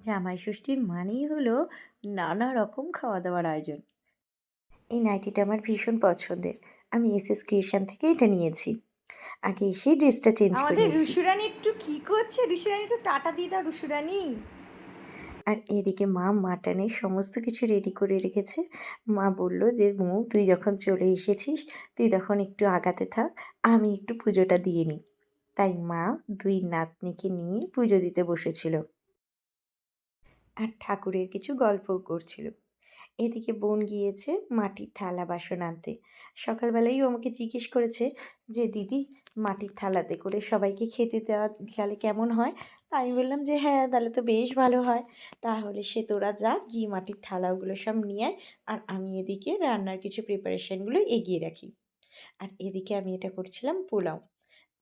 জামাই ষষ্ঠীর মানেই হলো নানা রকম খাওয়া দাওয়ার আয়োজন। এই নাইটিটা আমার ভীষণ পছন্দের। আমি এসএস ক্রিয়েশন থেকে এটা নিয়েছি। আগে এসেই ড্রেসটা চেঞ্জ করে আমাদের নিয়েছি। রুসুরানি একটু কি করছে? রুসুরানি একটু টাটা দিয়ে দাও রুসুরানি। আর এদিকে মা মাটনের সমস্ত কিছু রেডি করে রেখেছে। মা বলল যে, "বউ তুই যখন চলে এসেছিস, তুই তখন একটু আগাতে থাক, আমি একটু পুজোটা দিয়ে নিই।" তাই মা ২ নাতনিকে নিয়ে পুজো দিতে বসেছিল। আর ঠাকুরের কিছু গল্পও করছিল। এদিকে বোন গিয়েছে মাটির থালা বাসন আনতে। সকালবেলাই ও আমাকে জিজ্ঞেস করেছে যে, "দিদি মাটির থালাতে করে সবাইকে খেতে দেওয়া গেলে কেমন হয়?" তা আমি বললাম যে, "হ্যাঁ, তাহলে তো বেশ ভালো হয়। তাহলে তোরা যা গিয়ে মাটির থালাগুলো সব নিয়ে আয়। আর আমি এদিকে রান্নার কিছু প্রিপারেশনগুলো এগিয়ে রাখি।" আর এদিকে আমি এটা করছিলাম পোলাও।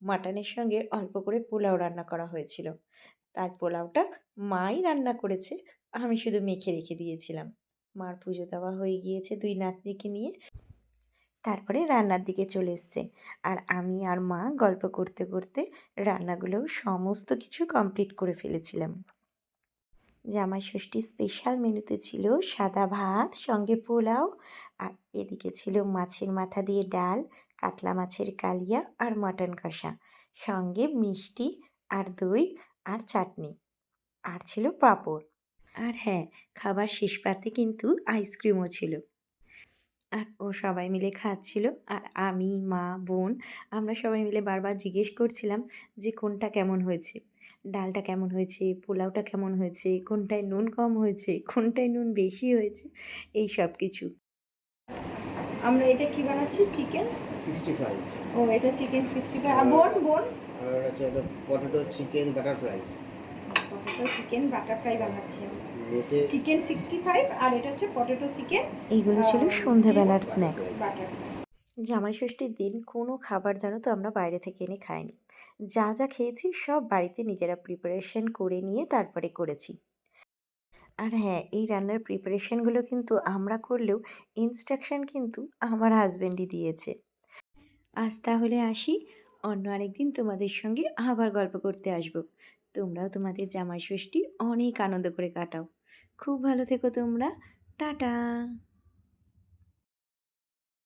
মাটনের সঙ্গে অল্প করে পোলাও রান্না করা হয়েছিল। তার পোলাওটা মাই রান্না করেছে। আমি শুধু মেখে রেখে দিয়েছিলাম। মার পুজো দেওয়া হয়ে গিয়েছে ২ নাতনিকে নিয়ে। তারপরে রান্নার দিকে চলে এসছে। আর আমি আর মা গল্প করতে, করতে রান্নাগুলোও সমস্ত কিছু কমপ্লিট করে ফেলেছিলাম। জামাই ষষ্ঠীর স্পেশাল মেনুতে ছিল সাদা ভাত, সঙ্গে পোলাও, আর এদিকে ছিল মাছের মাথা দিয়ে ডাল, কাতলা মাছের কালিয়া আর মাটন কষা। সঙ্গে মিষ্টি আর দই আর চাটনি। আর ছিল পাঁপড়। আর হ্যাঁ, খাবার শেষ পাতে কিন্তু আইসক্রিমও ছিল। আর ও সবাই মিলে খাচ্ছিল। আর আমি, মা, বোন আমরা সবাই মিলে বারবার জিজ্ঞেস করছিলাম যে কোনটা কেমন হয়েছে? ডালটা কেমন হয়েছে? পোলাওটা কেমন হয়েছে? কোনটায় নুন কম হয়েছে? কোনটায় নুন বেশি হয়েছে? এই সব কিছু। আমরা এটা কি বানাচ্ছি? চিকেন 65 ও এটা চিকেন 65 আর বোন বোন আর হচ্ছে একটা potato chicken butterfly potato chicken butterfly বানাচ্ছি আমি। নেটে চিকেন 65 আর এটা হচ্ছে পটেটো চিকেন এইগুলো ছিল সন্ধ্যাবেলার স্ন্যাক্স। বাটারফ্লাই। জামাই ষষ্ঠীর দিন কোনো খাবার জানো তো আমরা বাইরে থেকে এনে খাইনি। যা, যা খেয়েছি সব বাড়িতে নিজেরা প্রিপারেশন করে নিয়ে তারপরে করেছি। আর হ্যাঁ, এই রান্নার প্রিপারেশনগুলো কিন্তু আমরা করলেও ইনস্ট্রাকশন কিন্তু আমার হাসব্যান্ডই দিয়েছে। আজ তাহলে আসি, অন্য আরেকদিন তোমাদের সঙ্গে আবার গল্প করতে আসবো। তোমরাও তোমাদের জামাই ষষ্ঠী অনেক আনন্দ করে কাটাও। খুব ভালো থেকো তোমরা। টাটা।